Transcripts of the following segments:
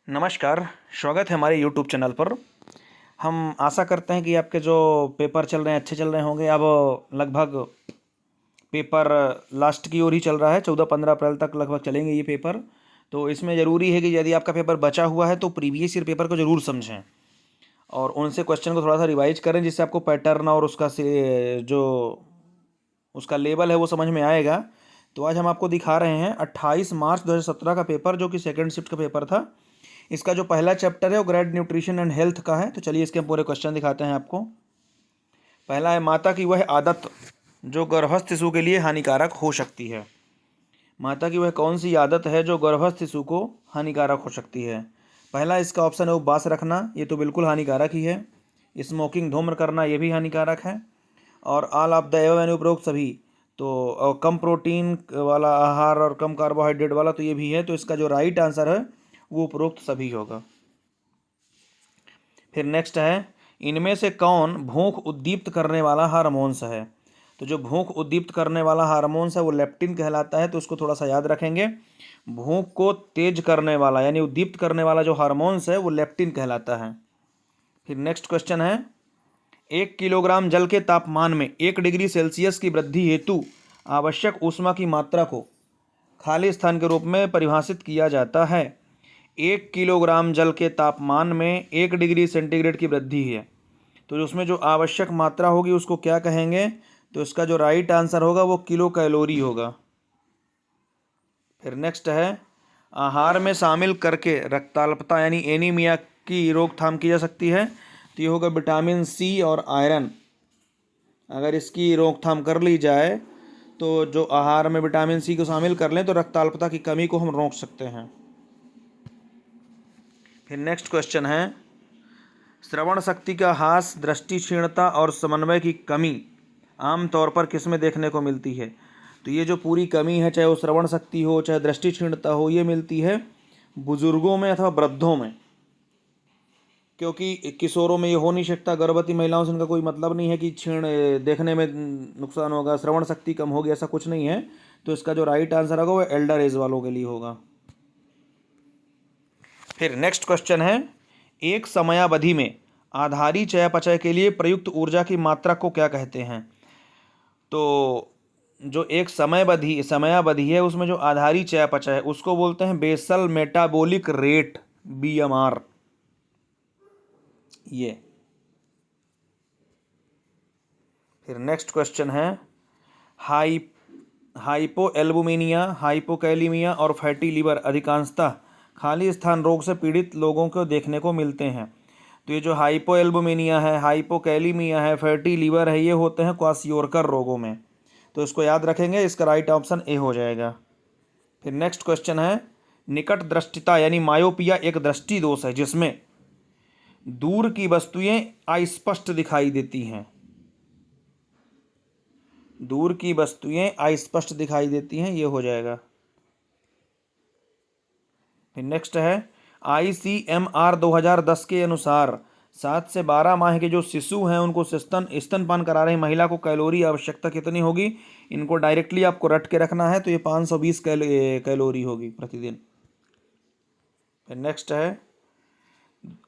नमस्कार। स्वागत है हमारे यूट्यूब चैनल पर। हम आशा करते हैं कि आपके जो पेपर चल रहे हैं अच्छे चल रहे होंगे। अब लगभग पेपर लास्ट की ओर ही चल रहा है, 14-15 अप्रैल तक लगभग चलेंगे ये पेपर। तो इसमें ज़रूरी है कि यदि आपका पेपर बचा हुआ है तो प्रीवियस ईयर पेपर को ज़रूर समझें और उनसे क्वेश्चन को थोड़ा सा रिवाइज करें, जिससे आपको पैटर्न और उसका जो उसका लेवल है वो समझ में आएगा। तो आज हम आपको दिखा रहे हैं 28 मार्च 2017 का पेपर, जो कि सेकेंड शिफ्ट का पेपर था। इसका जो पहला चैप्टर है वो ग्रेड न्यूट्रिशन एंड हेल्थ का है। तो चलिए इसके हम पूरे क्वेश्चन दिखाते हैं आपको। पहला है, माता की वह आदत जो गर्भस्थ शिशु के लिए हानिकारक हो सकती है। माता की वह कौन सी आदत है जो गर्भस्थ शिशु को हानिकारक हो सकती है। पहला इसका ऑप्शन है उपवास रखना, ये तो बिल्कुल हानिकारक ही है। स्मोकिंग, धूम्र करना, ये भी हानिकारक है। और ऑल ऑफ द एव यानी उपरोक्त सभी। तो कम प्रोटीन वाला आहार और कम कार्बोहाइड्रेट वाला, तो ये भी है। तो इसका जो राइट आंसर है वो उपरोक्त सभी होगा। फिर नेक्स्ट है, इनमें से कौन भूख उद्दीप्त करने वाला हार्मोन्स है। तो जो भूख उद्दीप्त करने वाला हार्मोन्स है वो लेप्टिन कहलाता है। तो उसको थोड़ा सा याद रखेंगे। भूख को तेज करने वाला यानी उद्दीप्त करने वाला जो हार्मोन्स है वो लेप्टिन कहलाता है। फिर नेक्स्ट क्वेश्चन है, 1 किलोग्राम जल के तापमान में 1 डिग्री सेल्सियस की वृद्धि हेतु आवश्यक ऊष्मा की मात्रा को खाली स्थान के रूप में परिभाषित किया जाता है। 1 किलोग्राम जल के तापमान में 1 डिग्री सेंटीग्रेड की वृद्धि है, तो उसमें जो आवश्यक मात्रा होगी उसको क्या कहेंगे। तो इसका जो राइट आंसर होगा वो किलो कैलोरी होगा। फिर नेक्स्ट है, आहार में शामिल करके रक्ताल्पता यानी एनीमिया की रोकथाम की जा सकती है। तो ये होगा विटामिन सी और आयरन। अगर इसकी रोकथाम कर ली जाए तो जो आहार में विटामिन सी को शामिल कर लें तो रक्ताल्पता की कमी को हम रोक सकते हैं। फिर नेक्स्ट क्वेश्चन है, श्रवण शक्ति का ह्रास, दृष्टि क्षीणता और समन्वय की कमी आमतौर पर किसमें देखने को मिलती है। तो ये जो पूरी कमी है, चाहे वो श्रवण शक्ति हो चाहे दृष्टि क्षीणता हो, ये मिलती है बुजुर्गों में अथवा वृद्धों में। क्योंकि किशोरों में ये हो नहीं सकता, गर्भवती महिलाओं से इनका कोई मतलब नहीं है कि क्षीण देखने में नुकसान होगा, श्रवण शक्ति कम होगी, ऐसा कुछ नहीं है। तो इसका जो राइट आंसर होगा वो एल्डर एज वालों के लिए होगा। फिर नेक्स्ट क्वेश्चन है, एक समयावधि में आधारी चयापचय के लिए प्रयुक्त ऊर्जा की मात्रा को क्या कहते हैं। तो जो एक समयावधि है उसमें जो आधारी चयापचय है उसको बोलते हैं बेसल मेटाबॉलिक रेट, बीएमआर। ये। फिर नेक्स्ट क्वेश्चन है, हाई हाइपोएल्बुमिनिया, हाइपोकैलिमिया और फैटी लीवर अधिकांशतः खाली स्थान रोग से पीड़ित लोगों को देखने को मिलते हैं। तो ये जो हाइपोएल्बुमिनिया है, हाइपोकैलिमिया है, फैटी लीवर है, ये होते हैं क्वाशियोरकर रोगों में। तो इसको याद रखेंगे, इसका राइट ऑप्शन ए हो जाएगा। फिर नेक्स्ट क्वेश्चन है, निकट दृष्टिता यानी मायोपिया एक दृष्टि दोष है जिसमें दूर की वस्तुएं अस्पष्ट दिखाई देती हैं। दूर की वस्तुएं अस्पष्ट दिखाई देती हैं, ये हो जाएगा। फिर नेक्स्ट है, ICMR 2010 के अनुसार 7 से 12 माह के जो शिशु हैं उनको स्तनपान करा रही महिला को कैलोरी आवश्यकता कितनी होगी। इनको डायरेक्टली आपको रट के रखना है, तो ये 520 कैलोरी होगी प्रतिदिन। फिर नेक्स्ट है,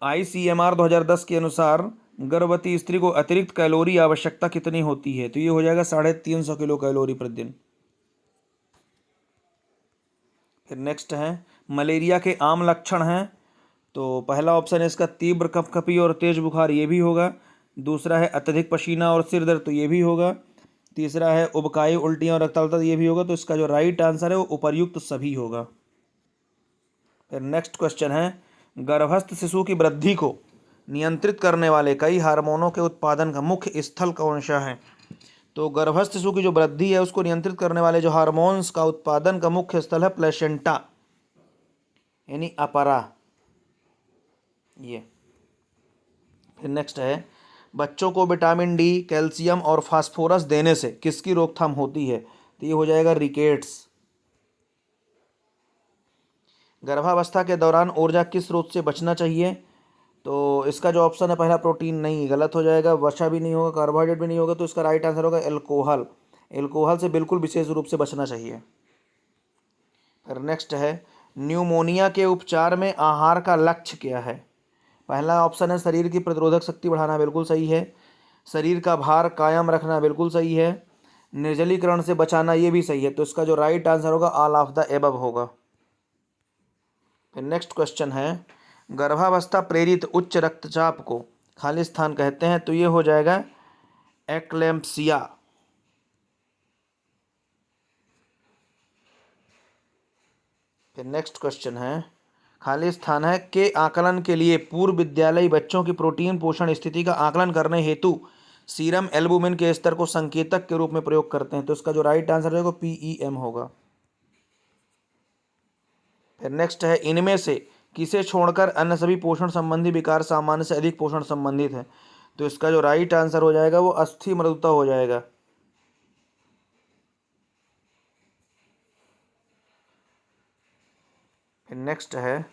ICMR 2010 के अनुसार गर्भवती स्त्री को अतिरिक्त कैलोरी आवश्यकता कितनी होती है। तो ये हो जाएगा 350 किलो कैलोरी प्रतिदिन। फिर नेक्स्ट है, मलेरिया के आम लक्षण हैं। तो पहला ऑप्शन है इसका तीव्र कपकपी और तेज बुखार, ये भी होगा। दूसरा है अत्यधिक पसीना और सिर दर्द, तो ये भी होगा। तीसरा है उबकाई, उल्टियाँ और रक्ताल्पता, ये भी होगा। तो इसका जो राइट आंसर है वो उपर्युक्त सभी होगा। फिर नेक्स्ट क्वेश्चन है, गर्भस्थ शिशु की वृद्धि को नियंत्रित करने वाले कई हार्मोनों के उत्पादन का मुख्य स्थल कौन सा है। तो गर्भस्थ शिशु की जो वृद्धि है उसको नियंत्रित करने वाले जो हार्मोन्स का उत्पादन का मुख्य स्थल है प्लेसेंटा यानी अपरा, ये। फिर नेक्स्ट है, बच्चों को विटामिन डी, कैल्शियम और फास्फोरस देने से किसकी रोकथाम होती है। तो ये हो जाएगा रिकेट्स। गर्भावस्था के दौरान ऊर्जा किस स्रोत से बचना चाहिए। तो इसका जो ऑप्शन है पहला प्रोटीन नहीं, गलत हो जाएगा। वसा भी नहीं होगा, कार्बोहाइड्रेट भी नहीं होगा। तो इसका राइट आंसर होगा एल्कोहल। एल्कोहल से बिल्कुल विशेष रूप से बचना चाहिए। फिर नेक्स्ट है, न्यूमोनिया के उपचार में आहार का लक्ष्य क्या है? पहला ऑप्शन है शरीर की प्रतिरोधक शक्ति बढ़ाना, बिल्कुल सही है। शरीर का भार कायम रखना, बिल्कुल सही है। निर्जलीकरण से बचाना, ये भी सही है। तो इसका जो राइट आंसर होगा ऑल ऑफ द एबव होगा। फिर नेक्स्ट क्वेश्चन है, गर्भावस्था प्रेरित उच्च रक्तचाप को खाली स्थान कहते हैं, तो ये हो जाएगा एक्लेम्पसिया। फिर नेक्स्ट क्वेश्चन है, खाली स्थान है के आकलन के लिए पूर्व विद्यालयी बच्चों की प्रोटीन पोषण स्थिति का आकलन करने हेतु सीरम एल्बुमिन के स्तर को संकेतक के रूप में प्रयोग करते हैं, तो इसका जो राइट आंसर होगा PEM होगा। फिर नेक्स्ट है, इनमें से किसे छोड़कर अन्य सभी पोषण संबंधी विकार सामान्य से अधिक पोषण संबंधित है, तो इसका जो राइट आंसर हो जाएगा वो अस्थि मृदुता हो जाएगा। फिर नेक्स्ट है,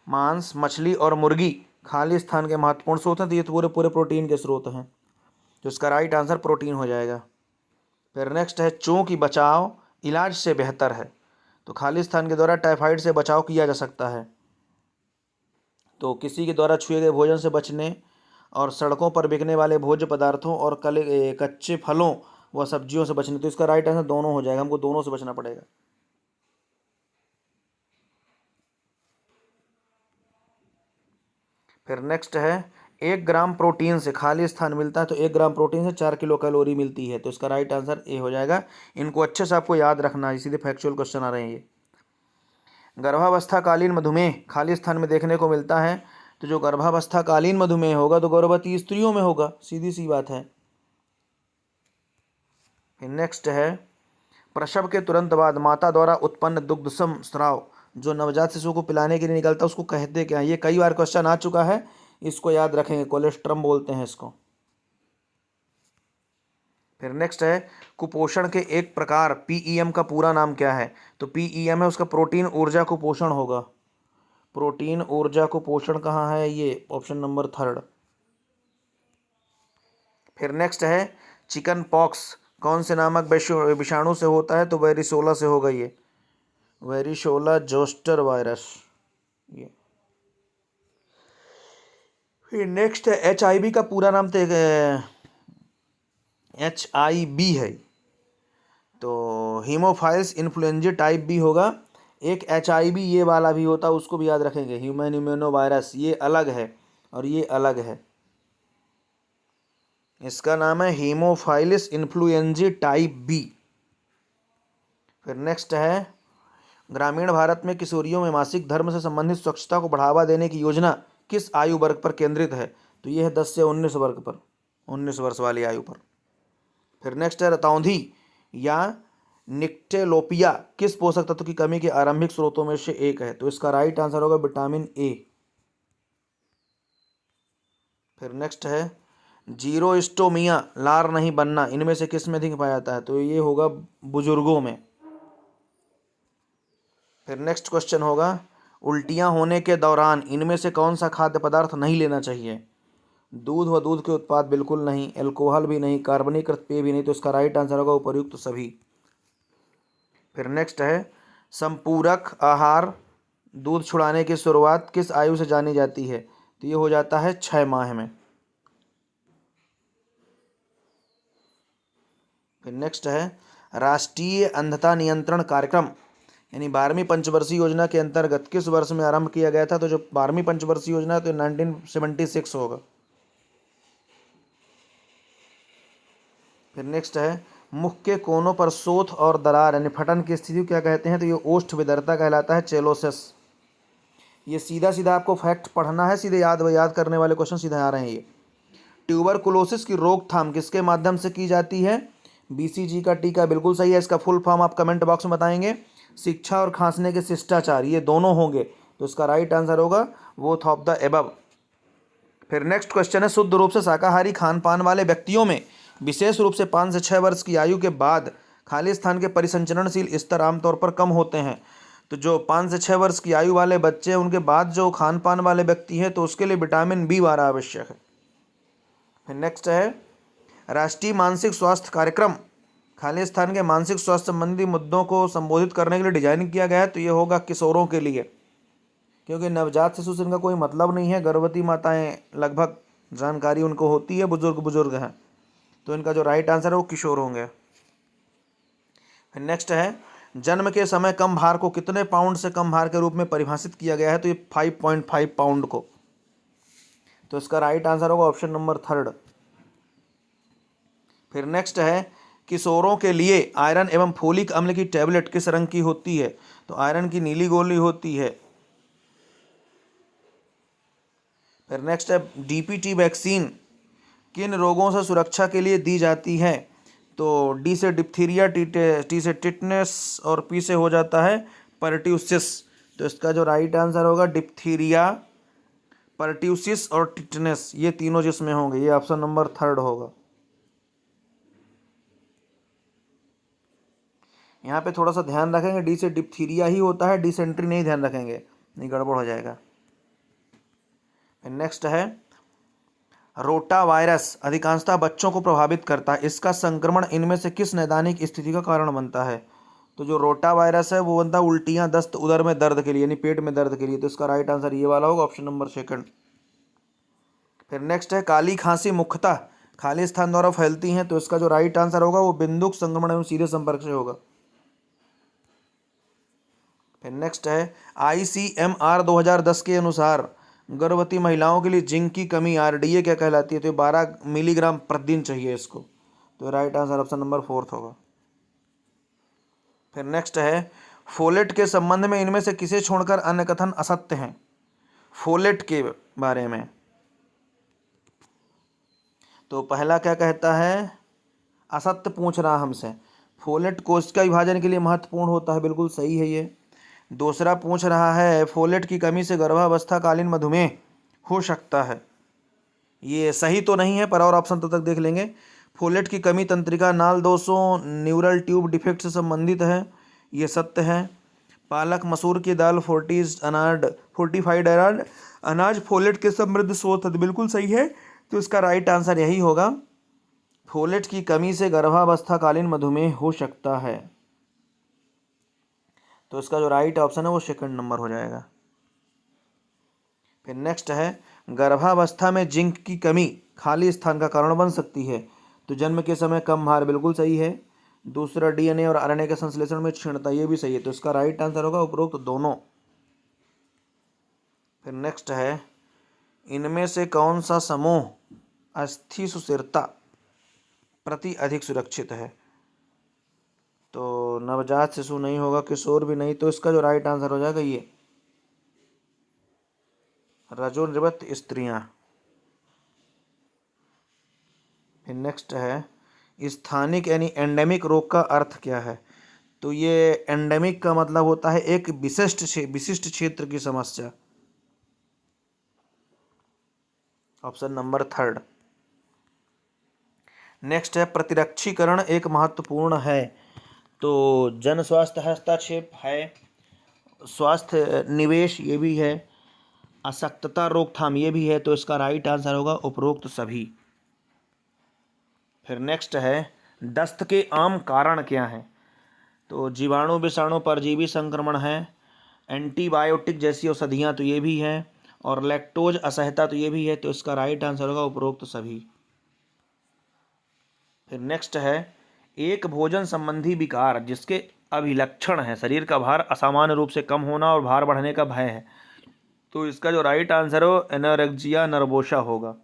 मांस, मछली और मुर्गी खाली स्थान के महत्वपूर्ण स्रोत हैं, तो ये तो पूरे पूरे प्रोटीन के स्रोत हैं, तो इसका राइट आंसर प्रोटीन हो जाएगा। फिर नेक्स्ट है, चूंकि बचाव इलाज से बेहतर है, तो खाली स्थान के द्वारा टाइफाइड से बचाव किया जा सकता है। तो किसी के द्वारा छुए गए भोजन से बचने और सड़कों पर बिकने वाले भोज्य पदार्थों और कच्चे फलों व सब्जियों से बचने, तो इसका राइट आंसर दोनों हो जाएगा, हमको दोनों से बचना पड़ेगा। फिर नेक्स्ट है, 1 ग्राम प्रोटीन से खाली स्थान मिलता है, तो 1 ग्राम प्रोटीन से 4 किलो कैलोरी मिलती है, तो इसका राइट आंसर ए हो जाएगा। इनको अच्छे से आपको याद रखना है, सीधे फैक्चुअल क्वेश्चन आ रहे हैं ये। गर्भावस्थाकालीन मधुमेह खाली स्थान में देखने को मिलता है, तो जो गर्भावस्थाकालीन मधुमेह होगा तो गर्भवती स्त्रियों में होगा, सीधी सी बात है। नेक्स्ट है, प्रसव के तुरंत बाद माता द्वारा उत्पन्न दुग्धसम स्राव जो नवजात शिशु को पिलाने के लिए निकलता है उसको कहते क्या है? ये कई बार क्वेश्चन आ चुका है, इसको याद रखेंगे, कोलेस्ट्रम बोलते हैं इसको। फिर नेक्स्ट है, कुपोषण के एक प्रकार PEM का पूरा नाम क्या है? तो PEM है उसका प्रोटीन ऊर्जा कुपोषण होगा। प्रोटीन ऊर्जा कुपोषण कहाँ है? ये ऑप्शन नंबर 3। फिर नेक्स्ट है, चिकन पॉक्स कौन से नामक विषाणु से होता है? तो वेरिसोला से होगा, ये वेरिसोला जोस्टर वायरस ये। फिर नेक्स्ट है, HIV का पूरा नाम तो HIV है, तो हीमोफाइल्स इन्फ्लुएंजा टाइप बी होगा। एक HIV ये वाला भी होता है, उसको भी याद रखेंगे, ह्यूमन इम्यूनो वायरस, ये अलग है और ये अलग है, इसका नाम है हीमोफाइलिस इन्फ्लुएंजा टाइप बी। फिर नेक्स्ट है, ग्रामीण भारत में किशोरियों में मासिक धर्म से संबंधित स्वच्छता को बढ़ावा देने की योजना किस आयु वर्ग पर केंद्रित है? तो ये है 10 से 19 वर्ग पर, 19 वर्ष वाली आयु पर। फिर नेक्स्ट है, रतौंधी या निक्टेलोपिया किस पोषक तत्व की कमी के आरंभिक स्रोतों में से एक है? तो इसका राइट आंसर होगा विटामिन ए। फिर नेक्स्ट है, जीरोस्टोमिया लार नहीं बनना इनमें से किस में अधिक पाया जाता है? तो ये होगा बुजुर्गों में। फिर नेक्स्ट क्वेश्चन होगा, उल्टियां होने के दौरान इनमें से कौन सा खाद्य पदार्थ नहीं लेना चाहिए? दूध व दूध के उत्पाद बिल्कुल नहीं, अल्कोहल भी नहीं, कार्बनीकृत पेय भी नहीं, तो इसका राइट आंसर होगा उपर्युक्त तो सभी। फिर नेक्स्ट है, संपूरक आहार दूध छुड़ाने की शुरुआत किस आयु से जानी जाती है? तो ये हो जाता है 6 माह में। फिर नेक्स्ट है, राष्ट्रीय अंधता नियंत्रण कार्यक्रम यानी 12वीं पंचवर्षीय योजना के अंतर्गत किस वर्ष में आरंभ किया गया था? तो जो 12वीं पंचवर्षीय योजना है तो 1976 होगा। फिर नेक्स्ट है, मुख के कोनों पर सोथ और दरार यानी फटन की स्थिति क्या कहते हैं? तो ये ओष्ठ विदरता कहलाता है, चेलोसिस। ये सीधा सीधा आपको फैक्ट पढ़ना है, सीधे याद करने वाले क्वेश्चन सीधे आ रहे हैं ये। ट्यूबरकुलोसिस की रोकथाम किसके माध्यम से की जाती है? BCG का टीका, बिल्कुल सही है। इसका फुल फॉर्म आप कमेंट बॉक्स में बताएंगे। शिक्षा और खांसने के शिष्टाचार ये दोनों होंगे, तो इसका राइट आंसर होगा बोथ ऑफ द एबव। फिर नेक्स्ट क्वेश्चन है, शुद्ध रूप से शाकाहारी खान पान वाले व्यक्तियों में विशेष रूप से 5 से 6 वर्ष की आयु के बाद खाली स्थान के परिसंचरणशील स्तर आमतौर पर कम होते हैं। तो जो 5 से 6 वर्ष की आयु वाले बच्चे हैं उनके बाद जो खान पान वाले व्यक्ति हैं तो उसके लिए विटामिन B12 आवश्यक है। फिर नेक्स्ट है, राष्ट्रीय मानसिक स्वास्थ्य कार्यक्रम खाली स्थान के मानसिक स्वास्थ्य संबंधी मुद्दों को संबोधित करने के लिए डिजाइन किया गया है, तो ये होगा किशोरों के लिए, क्योंकि नवजात शिशु से इनका कोई मतलब नहीं है। गर्भवती माताएं लगभग जानकारी उनको होती है, बुजुर्ग हैं, तो इनका जो राइट आंसर है वो किशोर होंगे। फिर नेक्स्ट है, जन्म के समय कम भार को कितने पाउंड से कम भार के रूप में परिभाषित किया गया है, तो ये 5.5 पाउंड को। तो इसका राइट आंसर होगा ऑप्शन नंबर 3। फिर नेक्स्ट है, किशोरों के लिए आयरन एवं फोलिक अम्ल की टैबलेट किस रंग की होती है, तो आयरन की नीली गोली होती है। फिर नेक्स्ट है, डीपीटी वैक्सीन किन रोगों से सुरक्षा के लिए दी जाती है, तो डी से डिप्थीरिया, टी से टिटनेस और पी से हो जाता है परट्यूसिस। तो इसका जो राइट आंसर होगा डिप्थीरिया, परट्यूसिस और टिटनेस, ये तीनों जिसमें होंगे, ये ऑप्शन नंबर 3 होगा। यहाँ पे थोड़ा सा ध्यान रखेंगे, डी से डिप्थीरिया ही होता है, डिसेंट्री नहीं ध्यान रखेंगे, नहीं गड़बड़ हो जाएगा। नेक्स्ट है, रोटा वायरस अधिकांशतः बच्चों को प्रभावित करता है, इसका संक्रमण इनमें से किस नैदानिक स्थिति का कारण बनता है, तो जो रोटा वायरस है वो बनता है उल्टियाँ, दस्त, उदर में दर्द के लिए, यानी पेट में दर्द के लिए। तो इसका राइट आंसर ये वाला होगा, ऑप्शन नंबर 2। फिर नेक्स्ट है, काली खांसी मुख्यतः खाली स्थान द्वारा फैलती हैं, तो इसका जो राइट आंसर होगा वो बिंदुक संक्रमण एवं सीधे संपर्क से होगा। फिर नेक्स्ट है, ICMR 2010 के अनुसार गर्भवती महिलाओं के लिए जिंक की कमी RDA क्या कहलाती है, तो 12 मिलीग्राम प्रतिदिन चाहिए इसको। तो राइट आंसर ऑप्शन नंबर 4 होगा। फिर नेक्स्ट है, फोलेट के संबंध में इनमें से किसे छोड़कर अन्य कथन असत्य हैं, फोलेट के बारे में। तो पहला क्या कहता है, असत्य पूछ रहा हमसे, फोलेट कोशिका विभाजन के लिए महत्वपूर्ण होता है, बिल्कुल सही है ये। दूसरा पूछ रहा है, फोलेट की कमी से गर्भावस्थाकालीन मधुमेह हो सकता है, ये सही तो नहीं है, पर और ऑप्शन तक देख लेंगे। फोलेट की कमी तंत्रिका नाल दोषों, न्यूरल ट्यूब डिफेक्ट से संबंधित है, ये सत्य है। पालक, मसूर की दाल, फोर्टिफाइड अनाज फोलेट के समृद्ध स्रोत है, बिल्कुल सही है। तो इसका राइट आंसर यही होगा, फोलेट की कमी से गर्भावस्थाकालीन मधुमेह हो सकता है। तो इसका जो राइट ऑप्शन है वो 2 नंबर हो जाएगा। फिर नेक्स्ट है, गर्भावस्था में जिंक की कमी खाली स्थान का कारण बन सकती है, तो जन्म के समय कम भार, बिल्कुल सही है। दूसरा, DNA और RNA के संश्लेषण में क्षीणता, ये भी सही है। तो इसका राइट आंसर होगा उपरोक्त दोनों। फिर नेक्स्ट है, इनमें से कौन सा समूह अस्थि सुस्थिरता प्रति अधिक सुरक्षित है, तो नवजात शिशु नहीं होगा, किशोर भी नहीं, तो इसका जो राइट आंसर हो जाएगा ये रजोनिवृत्त स्त्रियां। फिर नेक्स्ट है, स्थानिक यानी एंडेमिक रोग का अर्थ क्या है, तो ये एंडेमिक का मतलब होता है एक विशिष्ट क्षेत्र की समस्या, ऑप्शन नंबर 3। नेक्स्ट है, प्रतिरक्षीकरण एक महत्वपूर्ण है, तो जन स्वास्थ्य हस्तक्षेप है, स्वास्थ्य निवेश ये भी है, अशक्तता रोकथाम ये भी है, तो इसका राइट आंसर होगा उपरोक्त सभी। फिर नेक्स्ट है, दस्त के आम कारण क्या हैं, तो जीवाणु, विषाणु, परजीवी संक्रमण है, एंटीबायोटिक जैसी औषधियाँ तो ये भी है, और लैक्टोज असहता तो ये भी है, तो इसका राइट आंसर होगा उपरोक्त सभी। फिर नेक्स्ट है, एक भोजन संबंधी विकार जिसके अभिलक्षण है शरीर का भार असामान्य रूप से कम होना और भार बढ़ने का भय है, तो इसका जो राइट आंसर हो एनोरेक्सिया नर्वोसा होगा।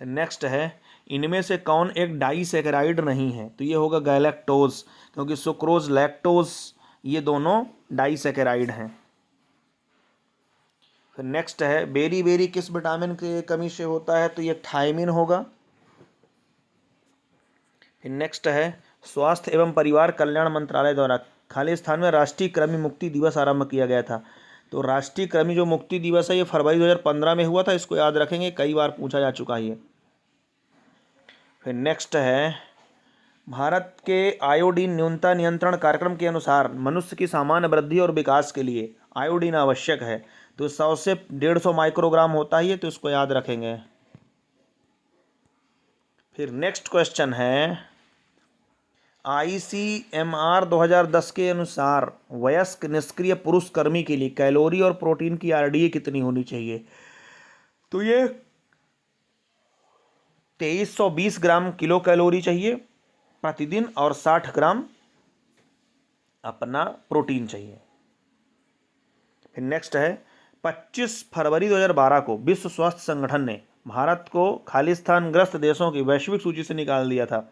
नेक्स्ट है, इनमें से कौन एक डाइसैकेराइड नहीं है, तो ये होगा गैलेक्टोज, क्योंकि सुक्रोज, लैक्टोज ये दोनों डाइसैकेराइड हैं। फिर नेक्स्ट है, बेरी बेरी किस विटामिन की कमी से होता है, तो ये थायमिन होगा। फिर नेक्स्ट है, स्वास्थ्य एवं परिवार कल्याण मंत्रालय द्वारा खाली स्थान में राष्ट्रीय कृमि मुक्ति दिवस आरंभ किया गया था, तो राष्ट्रीय कृमि जो मुक्ति दिवस है ये फरवरी 2015 में हुआ था, इसको याद रखेंगे, कई बार पूछा जा चुका है ये। फिर नेक्स्ट है, भारत के आयोडीन न्यूनता नियंत्रण कार्यक्रम के अनुसार मनुष्य की सामान्य वृद्धि और विकास के लिए आयोडीन आवश्यक है, तो 100 से 150 माइक्रोग्राम होता ही है, तो इसको याद रखेंगे। फिर नेक्स्ट क्वेश्चन है, ICMR 2010 के अनुसार वयस्क निष्क्रिय पुरुष कर्मी के लिए कैलोरी और प्रोटीन की RDA कितनी होनी चाहिए? तो ये 2320 ग्राम किलो कैलोरी चाहिए प्रतिदिन और 60 ग्राम अपना प्रोटीन चाहिए। फिर नेक्स्ट है 25 फरवरी 2012 को विश्व स्वास्थ्य संगठन ने भारत को खालिस्तानग्रस्त देशों की वैश्विक सूची से निकाल दिया था।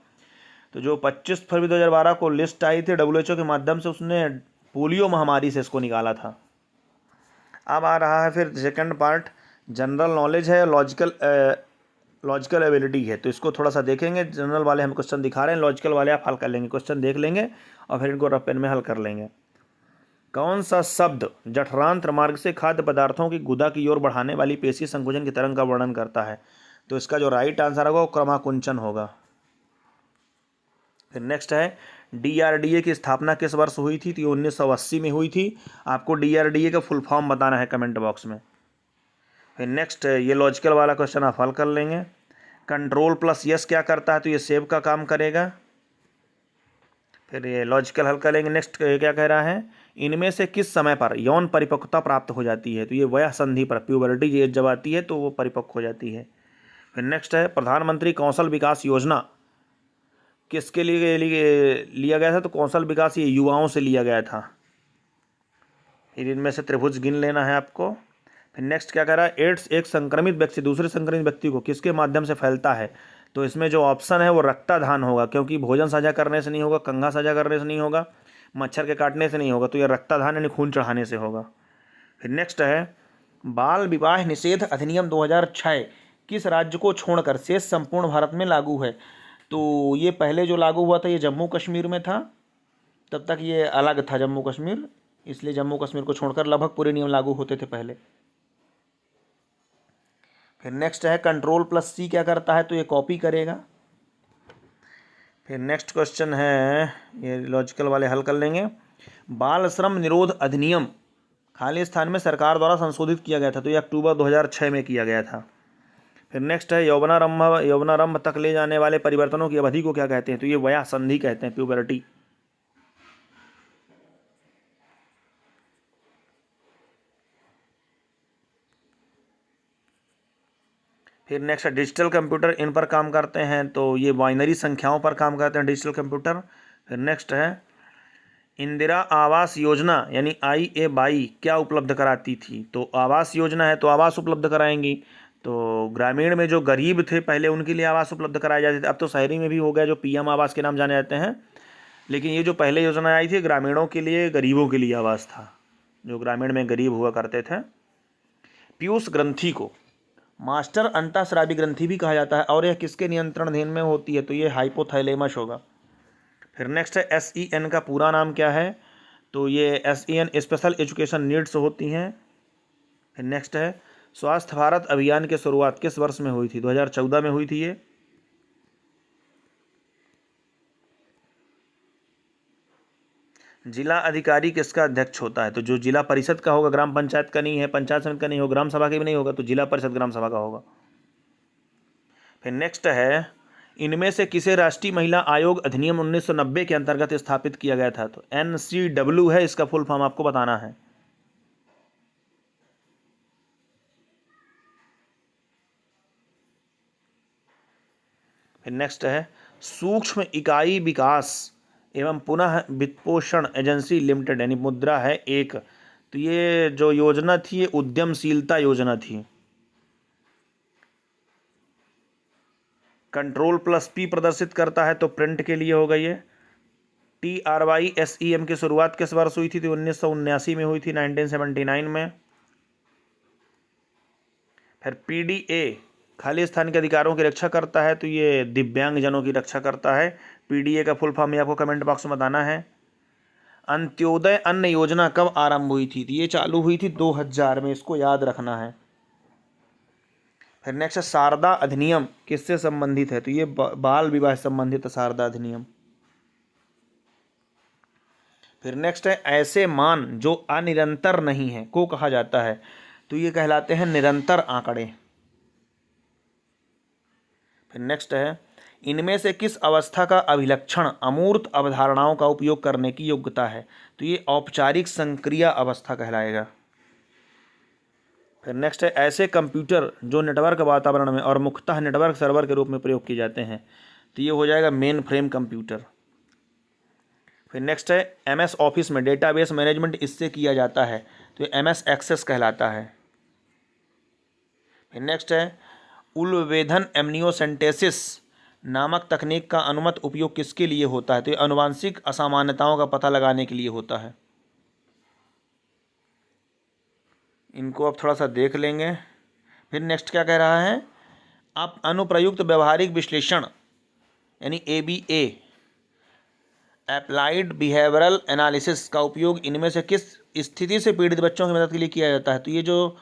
तो जो 25 फरवरी 2012 को लिस्ट आई थी WHO के माध्यम से, उसने पोलियो महामारी से इसको निकाला था। अब आ रहा है फिर सेकंड पार्ट, जनरल नॉलेज है, लॉजिकल एबिलिटी है। तो इसको थोड़ा सा देखेंगे। जनरल वाले हम क्वेश्चन दिखा रहे हैं, लॉजिकल वाले आप हल कर लेंगे, क्वेश्चन देख लेंगे और फिर इनको रफ पेन में हल कर लेंगे। कौन सा शब्द जठरांत्र मार्ग से खाद्य पदार्थों की गुदा की ओर बढ़ाने वाली पेशी संकुचन की तरंग का वर्णन करता है? तो इसका जो राइट आंसर होगा वो क्रमाकुंचन होगा। फिर नेक्स्ट है DRDA की स्थापना किस वर्ष हुई थी? तो 1980 में हुई थी। आपको DRDA का फुल फॉर्म बताना है कमेंट बॉक्स में। फिर नेक्स्ट ये लॉजिकल वाला क्वेश्चन आप हल कर लेंगे। कंट्रोल प्लस यस क्या करता है? तो ये सेव का काम करेगा। फिर ये लॉजिकल हल करेंगे। नेक्स्ट क्या कह रहा है, इनमें से किस समय पर यौन परिपक्वता प्राप्त हो जाती है? तो ये वयः संधि पर, प्यूबर्टी एज जब आती है तो वो परिपक्व हो जाती है। फिर नेक्स्ट है प्रधानमंत्री कौशल विकास योजना किसके लिए लिया गया था? तो कौशल विकास ये युवाओं से लिया गया था। फिर इनमें से त्रिभुज गिन लेना है आपको। फिर नेक्स्ट क्या कह रहा है, एड्स एक संक्रमित व्यक्ति दूसरे संक्रमित व्यक्ति को किसके माध्यम से फैलता है? तो इसमें जो ऑप्शन है वो रक्ताधान होगा, क्योंकि भोजन साझा करने से नहीं होगा, कंघा साझा करने से नहीं होगा, मच्छर के काटने से नहीं होगा, तो यह रक्ताधान यानी खून चढ़ाने से होगा। फिर नेक्स्ट है बाल विवाह निषेध अधिनियम 2006 किस राज्य को छोड़कर शेष संपूर्ण भारत में लागू है? तो ये पहले जो लागू हुआ था ये जम्मू कश्मीर में था, तब तक ये अलग था जम्मू कश्मीर, इसलिए जम्मू कश्मीर को छोड़कर लगभग पूरे नियम लागू होते थे पहले। फिर नेक्स्ट है कंट्रोल प्लस C क्या करता है? तो ये कॉपी करेगा। फिर नेक्स्ट क्वेश्चन है, ये लॉजिकल वाले हल कर लेंगे। बाल श्रम निरोध अधिनियम खालिस्तान में सरकार द्वारा संशोधित किया गया था, तो ये अक्टूबर 2006 में किया गया था। फिर नेक्स्ट है यौवनारंभ तक ले जाने वाले परिवर्तनों की अवधि को क्या कहते हैं? तो ये वयः संधि कहते हैं, प्यूबर्टी। फिर नेक्स्ट है डिजिटल कंप्यूटर इन पर काम करते हैं, तो ये बाइनरी संख्याओं पर काम करते हैं डिजिटल कंप्यूटर। फिर नेक्स्ट है इंदिरा आवास योजना यानी IA-22 क्या उपलब्ध कराती थी? तो आवास योजना है तो आवास उपलब्ध कराएंगी। तो ग्रामीण में जो गरीब थे पहले उनके लिए आवास उपलब्ध कराए जाते थे, अब तो शहरी में भी हो गया जो PM आवास के नाम जाने जाते हैं, लेकिन ये जो पहले योजना आई थी ग्रामीणों के लिए, गरीबों के लिए आवास था, जो ग्रामीण में गरीब हुआ करते थे। पीयूष ग्रंथि को मास्टर अंतःस्रावी ग्रंथि भी कहा जाता है और यह किसके नियंत्रण अधीन में होती है? तो ये हाइपोथैलेमस होगा। फिर नेक्स्ट है SEN का पूरा नाम क्या है? तो ये SEN स्पेशल एजुकेशन नीड्स होती हैं। फिर नेक्स्ट है स्वास्थ्य भारत अभियान की शुरुआत किस वर्ष में हुई थी? 2014 में हुई थी ये। जिला अधिकारी किसका अध्यक्ष होता है? तो जो जिला परिषद का होगा, ग्राम पंचायत का नहीं है, पंचायत समिति का नहीं होगा, ग्राम सभा के भी नहीं होगा, तो जिला परिषद ग्राम सभा का होगा। फिर नेक्स्ट है इनमें से किसे राष्ट्रीय महिला आयोग अधिनियम 1990 के अंतर्गत स्थापित किया गया था? तो NCW है, इसका फुल फॉर्म आपको बताना है। फिर नेक्स्ट है सूक्ष्म इकाई विकास एवं पुनः वित्तपोषण एजेंसी लिमिटेड यानी मुद्रा है एक, तो ये जो योजना थी ये उद्यमशीलता योजना थी। कंट्रोल प्लस P प्रदर्शित करता है तो प्रिंट के लिए होगा ये। TRYSEM की शुरुआत किस वर्ष हुई थी? तो 1979 में हुई थी, 1979 में। फिर PDA खालिस्तान के अधिकारों की रक्षा करता है, तो ये दिव्यांगजनों की रक्षा करता है। PDA का फुल फॉर्म आपको कमेंट बॉक्स में बताना है। अंत्योदय अन्न योजना कब आरंभ हुई थी? तो ये चालू हुई थी 2000 में, इसको याद रखना है। फिर नेक्स्ट है शारदा अधिनियम किससे संबंधित है? तो ये बाल विवाह संबंधित है शारदा अधिनियम। फिर नेक्स्ट है ऐसे मान जो अनिरंतर नहीं है को कहा जाता है? तो ये कहलाते हैं निरंतर आंकड़े। फिर नेक्स्ट है इनमें से किस अवस्था का अभिलक्षण अमूर्त अवधारणाओं का उपयोग करने की योग्यता है? तो ये औपचारिक संक्रिया अवस्था कहलाएगा। फिर नेक्स्ट है, ऐसे कंप्यूटर जो नेटवर्क वातावरण में और मुख्यतः नेटवर्क सर्वर के रूप में प्रयोग किए जाते हैं, तो ये हो जाएगा मेन फ्रेम कंप्यूटर। फिर नेक्स्ट है, MS ऑफिस में डेटाबेस मैनेजमेंट इससे किया जाता है, तो ये MS एक्सेस कहलाता है। फिर नेक्स्ट है, उलवेधन एमनियोसेंटेसिस नामक तकनीक का अनुमत उपयोग किसके लिए होता है? तो ये आनुवांशिक असामान्यताओं का पता लगाने के लिए होता है। इनको अब थोड़ा सा देख लेंगे। फिर नेक्स्ट क्या कह रहा है, आप अनुप्रयुक्त व्यवहारिक विश्लेषण यानी ABA अप्लाइड बिहेवियरल एनालिसिस का उपयोग इनमें से किस स्थिति से पीड़ित बच्चों की मदद के लिए किया जाता है? तो ये जो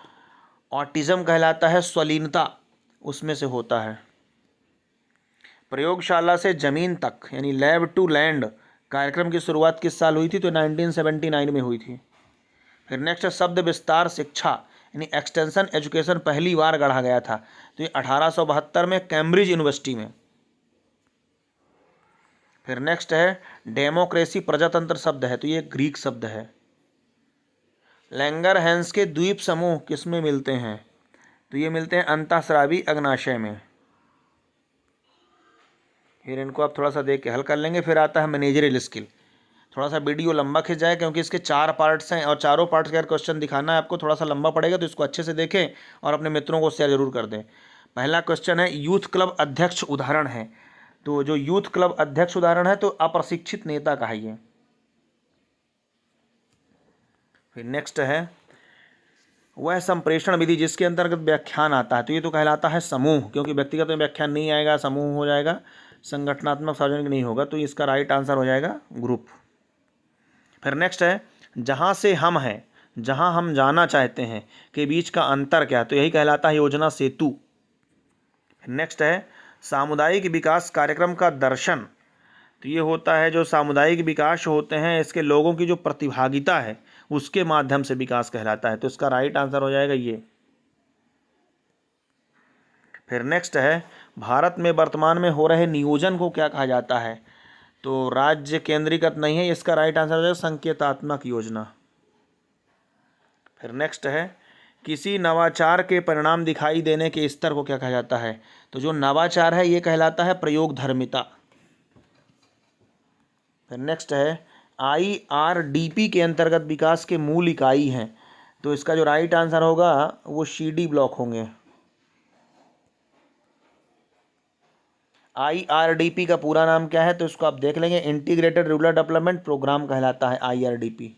ऑटिज्म कहलाता है, स्वलीनता, उसमें से होता है। प्रयोगशाला से जमीन तक यानी लैब टू लैंड कार्यक्रम की शुरुआत किस साल हुई थी? तो 1979 में हुई थी। फिर नेक्स्ट है, शब्द विस्तार शिक्षा यानी एक्सटेंशन एजुकेशन पहली बार गढ़ा गया था, तो ये 1872 में कैम्ब्रिज यूनिवर्सिटी में। फिर नेक्स्ट है, डेमोक्रेसी प्रजातंत्र शब्द है, तो ये ग्रीक शब्द है। लैंगरहैंस के द्वीप समूह किसमें मिलते हैं? तो ये मिलते हैं अंतःस्रावी अग्नाशय में। फिर इनको आप थोड़ा सा देख के हल कर लेंगे। फिर आता है मैनेजरियल स्किल। थोड़ा सा वीडियो लंबा खिंच जाए क्योंकि इसके 4 पार्ट्स हैं और चारों पार्ट्स का क्वेश्चन दिखाना है आपको, थोड़ा सा लंबा पड़ेगा, तो इसको अच्छे से देखें और अपने मित्रों को शेयर जरूर कर दें। पहला क्वेश्चन है, यूथ क्लब अध्यक्ष उदाहरण है, तो जो यूथ क्लब अध्यक्ष उदाहरण है तो अप्रशिक्षित नेता का है ये। फिर नेक्स्ट है, वह संप्रेषण विधि जिसके अंतर्गत व्याख्यान आता है, तो ये तो कहलाता है समूह, क्योंकि व्यक्तिगत में व्याख्यान नहीं आएगा, समूह हो जाएगा, संगठनात्मक सार्वजनिक नहीं होगा, तो इसका राइट आंसर हो जाएगा ग्रुप। फिर नेक्स्ट है, जहाँ से हम हैं, जहाँ हम जाना चाहते हैं के बीच का अंतर क्या, तो यही कहलाता है योजना सेतु। नेक्स्ट है, सामुदायिक विकास कार्यक्रम का दर्शन, तो ये होता है जो सामुदायिक विकास होते हैं इसके लोगों की जो प्रतिभागिता है उसके माध्यम से विकास कहलाता है, तो इसका राइट आंसर हो जाएगा ये। फिर नेक्स्ट है, भारत में वर्तमान में हो रहे नियोजन को क्या कहा जाता है, तो राज्य केंद्रीकृत नहीं है, इसका राइट आंसर हो जाएगा संकेतात्मक योजना। फिर नेक्स्ट है, किसी नवाचार के परिणाम दिखाई देने के स्तर को क्या कहा जाता है, तो जो नवाचार है ये कहलाता है प्रयोगधर्मिता। फिर नेक्स्ट है, IRDP के अंतर्गत विकास के मूल इकाई हैं, तो इसका जो राइट आंसर होगा वो CD ब्लॉक होंगे। IRDP का पूरा नाम क्या है, तो इसको आप देख लेंगे, इंटीग्रेटेड रूरल डेवलपमेंट प्रोग्राम कहलाता है IRDP,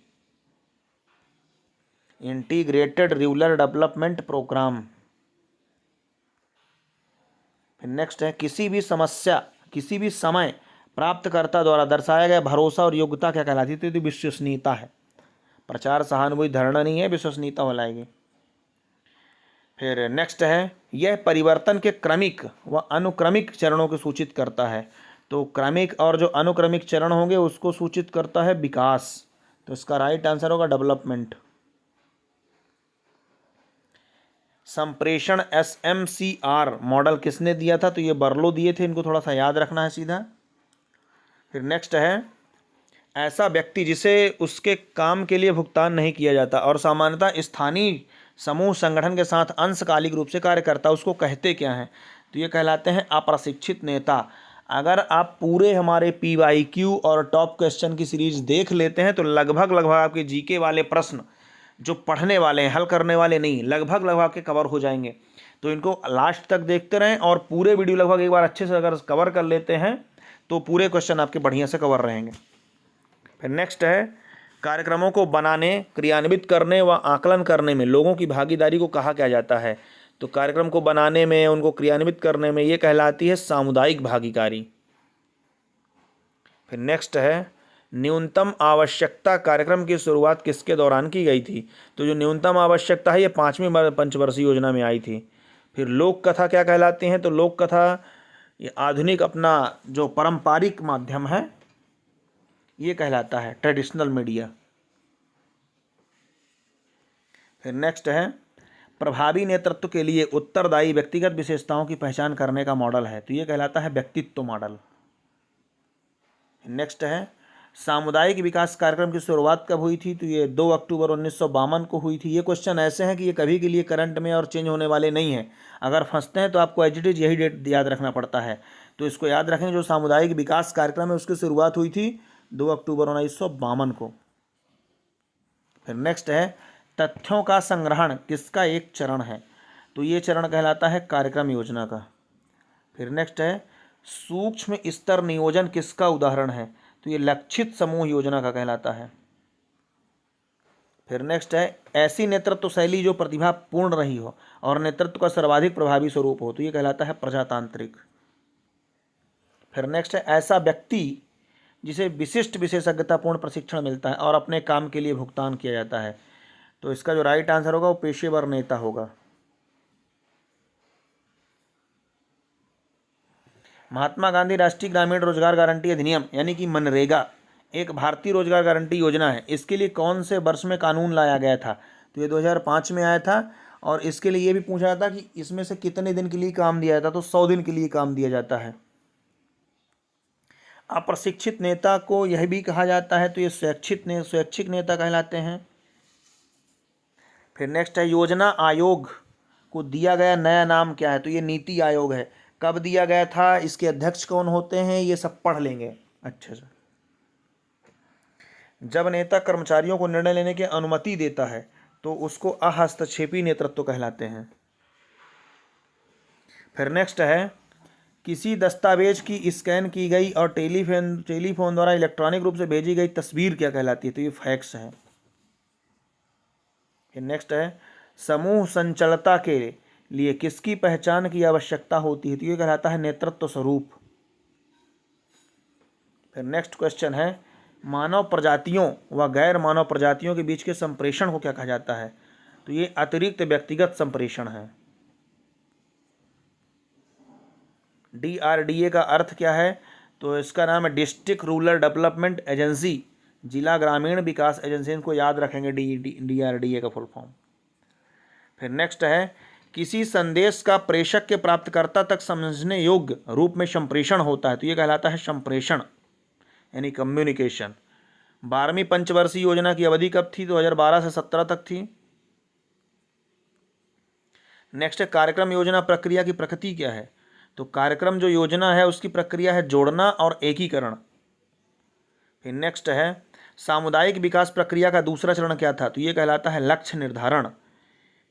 integrated rural development programme. फिर नेक्स्ट है, किसी भी समस्या किसी भी समय प्राप्तकर्ता द्वारा दर्शाया गया भरोसा और योग्यता क्या कहलाती है, तो विश्वसनीयता है। प्रचार सहानुभूति धारणा नहीं है, विश्वसनीयता कहलाएगी। फिर नेक्स्ट है, यह परिवर्तन के क्रमिक व अनुक्रमिक चरणों को सूचित करता है, तो क्रमिक और जो अनुक्रमिक चरण होंगे उसको सूचित करता है विकास, तो इसका राइट आंसर होगा डेवलपमेंट। संप्रेषण SMCR मॉडल किसने दिया था, तो ये बर्लो दिए थे, इनको थोड़ा सा याद रखना है सीधा। फिर नेक्स्ट है, ऐसा व्यक्ति जिसे उसके काम के लिए भुगतान नहीं किया जाता और सामान्यतः स्थानीय समूह संगठन के साथ अंशकालिक रूप से कार्य करता, उसको कहते क्या हैं, तो ये कहलाते हैं अप्रशिक्षित नेता। अगर आप पूरे हमारे PYQ और टॉप क्वेश्चन की सीरीज देख लेते हैं तो लगभग आपके GK वाले प्रश्न जो पढ़ने वाले हैं, हल करने वाले नहीं, लगभग आपके कवर हो जाएंगे। तो इनको लास्ट तक देखते रहें और पूरे वीडियो लगभग एक बार अच्छे से अगर कवर कर लेते हैं तो पूरे क्वेश्चन आपके बढ़िया से कवर रहेंगे। फिर नेक्स्ट है, कार्यक्रमों को बनाने, क्रियान्वित करने व आकलन करने में लोगों की भागीदारी को कहा क्या जाता है, तो कार्यक्रम को बनाने में, उनको क्रियान्वित करने में ये कहलाती है सामुदायिक भागीदारी। फिर नेक्स्ट है, न्यूनतम आवश्यकता कार्यक्रम की शुरुआत किसके दौरान की गई थी, तो जो न्यूनतम आवश्यकता है ये 5वीं पंचवर्षीय योजना में आई थी। फिर लोक कथा क्या कहलाती हैं, तो लोक कथा ये आधुनिक अपना जो पारंपरिक माध्यम है ये कहलाता है ट्रेडिशनल मीडिया। फिर नेक्स्ट है, प्रभावी नेतृत्व के लिए उत्तरदायी व्यक्तिगत विशेषताओं की पहचान करने का मॉडल है, तो ये कहलाता है व्यक्तित्व मॉडल। नेक्स्ट है सामुदायिक विकास कार्यक्रम की शुरुआत कब हुई थी, तो ये 2 अक्टूबर 1952 को हुई थी। ये क्वेश्चन ऐसे हैं कि ये कभी के लिए करंट में और चेंज होने वाले नहीं हैं। अगर फंसते हैं तो आपको एज इट इज यही डेट याद रखना पड़ता है, तो इसको याद रखें। जो सामुदायिक विकास कार्यक्रम है उसकी शुरुआत हुई थी 2 अक्टूबर 1952 को। फिर नेक्स्ट है तथ्यों का संग्रहण किसका एक चरण है, तो ये चरण कहलाता है कार्यक्रम योजना का। फिर नेक्स्ट है सूक्ष्म स्तर नियोजन किसका उदाहरण है, तो ये लक्षित समूह योजना का कहलाता है। फिर नेक्स्ट है ऐसी नेतृत्व शैली जो प्रतिभापूर्ण रही हो और नेतृत्व का सर्वाधिक प्रभावी स्वरूप हो, तो ये कहलाता है प्रजातांत्रिक। फिर नेक्स्ट है ऐसा व्यक्ति जिसे विशिष्ट विशेषज्ञतापूर्ण प्रशिक्षण मिलता है और अपने काम के लिए भुगतान किया जाता है, तो इसका जो राइट आंसर होगा वो पेशेवर नेता होगा। महात्मा गांधी राष्ट्रीय ग्रामीण रोजगार गारंटी अधिनियम यानी कि मनरेगा एक भारतीय रोजगार गारंटी योजना है। इसके लिए कौन से वर्ष में कानून लाया गया था, तो ये 2005 में आया था। और इसके लिए ये भी पूछा था कि इसमें से कितने दिन के लिए काम दिया जाता है, तो 100 दिन के लिए काम दिया जाता है। अप्रशिक्षित नेता को यह भी कहा जाता है, तो ये स्वैच्छिक नेता कहलाते हैं। फिर नेक्स्ट है योजना आयोग को दिया गया नया नाम क्या है, तो ये नीति आयोग है। कब दिया गया था, इसके अध्यक्ष कौन होते हैं, ये सब पढ़ लेंगे अच्छे से। जब नेता कर्मचारियों को निर्णय लेने की अनुमति देता है तो उसको अहस्तक्षेपी नेतृत्व कहलाते हैं। फिर नेक्स्ट है किसी दस्तावेज की स्कैन की गई और टेलीफोन द्वारा इलेक्ट्रॉनिक रूप से भेजी गई तस्वीर क्या कहलाती है, तो ये फैक्स है। फिर नेक्स्ट है समूह संचलता के लिए किसकी पहचान की आवश्यकता होती है, तो ये कहलाता है नेतृत्व स्वरूप। फिर नेक्स्ट क्वेश्चन है मानव प्रजातियों व गैर मानव प्रजातियों के बीच के संप्रेषण को क्या कहा जाता है, तो ये अतिरिक्त व्यक्तिगत संप्रेषण है। DRDA का अर्थ क्या है, तो इसका नाम है डिस्ट्रिक्ट रूरल डेवलपमेंट एजेंसी, जिला ग्रामीण विकास एजेंसी। इनको याद रखेंगे DRDA का फुल फॉर्म। फिर नेक्स्ट है किसी संदेश का प्रेषक के प्राप्तकर्ता तक समझने योग्य रूप में संप्रेषण होता है, तो ये कहलाता है संप्रेषण यानी कम्युनिकेशन। 12वीं पंचवर्षीय योजना की अवधि कब थी, 2012 से 17 तक थी। नेक्स्ट है कार्यक्रम योजना प्रक्रिया की प्रकृति क्या है, तो कार्यक्रम जो योजना है उसकी प्रक्रिया है जोड़ना और एकीकरण। फिर नेक्स्ट है सामुदायिक विकास प्रक्रिया का दूसरा चरण क्या था, तो ये कहलाता है लक्ष्य निर्धारण।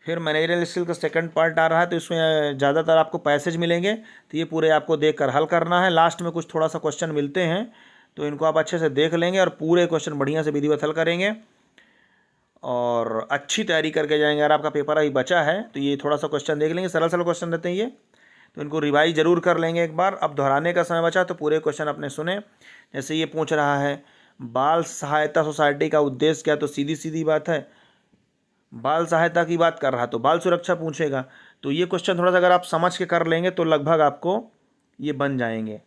फिर मैनेजरियल स्किल का सेकंड पार्ट आ रहा है, तो इसमें ज़्यादातर आपको पैसेज मिलेंगे, तो ये पूरे आपको देखकर हल करना है। लास्ट में कुछ थोड़ा सा क्वेश्चन मिलते हैं, तो इनको आप अच्छे से देख लेंगे और पूरे क्वेश्चन बढ़िया से विधिवत हल करेंगे और अच्छी तैयारी करके जाएंगे। अगर आपका पेपर अभी बचा है तो ये थोड़ा सा क्वेश्चन देख लेंगे, सरल क्वेश्चन रहते हैं ये, तो इनको रिवाइज जरूर कर लेंगे एक बार। अब दोहराने का समय बचा तो पूरे क्वेश्चन अपने सुने। जैसे ये पूछ रहा है बाल सहायता सोसाइटी का उद्देश्य क्या, तो सीधी सीधी बात है बाल सहायता की बात कर रहा तो बाल सुरक्षा पूछेगा। तो ये क्वेश्चन थोड़ा सा अगर आप समझ के कर लेंगे तो लगभग आपको ये बन जाएंगे।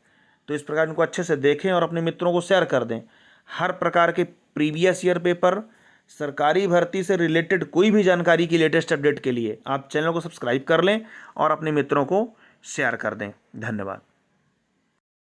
तो इस प्रकार इनको अच्छे से देखें और अपने मित्रों को शेयर कर दें। हर प्रकार के प्रीवियस ईयर पेपर, सरकारी भर्ती से रिलेटेड कोई भी जानकारी की लेटेस्ट अपडेट के लिए आप चैनल को सब्सक्राइब कर लें और अपने मित्रों को शेयर कर दें। धन्यवाद।